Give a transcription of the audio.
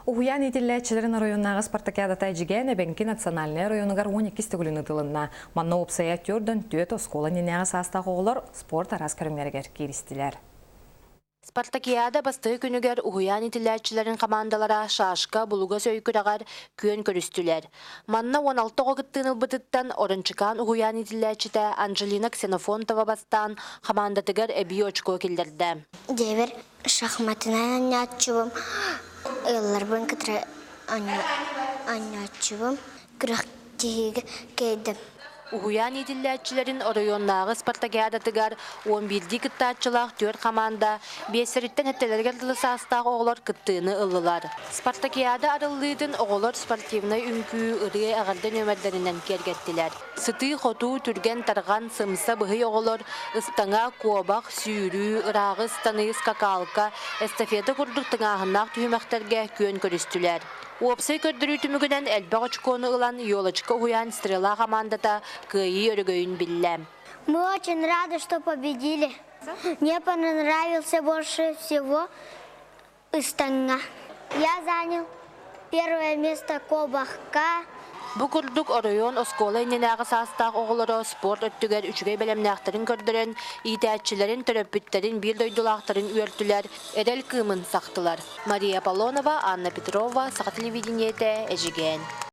Уйян итилләчеләрен районнагы спартакиадата җигән Бенки национальный районугар 12 стегүлен ытылынна. Манна опсая төрдөн төт оскола ненәгы састагы олар спорт арас көрүмнәргә киристиләр. Спартакиада бастығы күнігер уйян итилләчеләрен командалара шашка булуга сөйкүрәгәр күн көрүстүләр. Манна 16 огыттын ылбытыттан орынчыкан уйян итилләчете Анжелина Ксенофонтова бастан командатыгар эби очко килдерде. Девер шахматына анячыбым, ылларбын кытра анячыбым, күрәктеге кейдем. Уйян итилләчеләрен районнагы спартакиадатыгар 11 кыттачылак 4 команда 5 сәриттен хәттәләргә састагы оглар кыттыны ыллылар. Спартакиада арыллыдын оглар спортивный үнкү ыры агырдан өмәрләреннән кергәттеләр. Сыты хоту түргән тарган сымса быгы оглар ыстаңа куабак сүйрү ырагы станы скакалка эстафета курдук тыңагыннак түймәктәргә көн көрүстүләр. Уопсай көрдүрүү түмүгүнен элбак очкону ылан Ёлочка уян стрела командата кыйы өргөйүн билле. Мы очень рады, что победили. Мне понравился больше всего Истанга. Я занял первое место Кобахка. Бу курдук район оскола инненәгы састак оглары спорт өттүгәр үчүгәй белемнәхтәрен көрдөрен, итәччеләрен төрөппүттерин бир дойдулактарын үертүләр, эдел кымын сактылар. Мария Полонова, Анна Петрова, Сага телевидениете, Эжиген.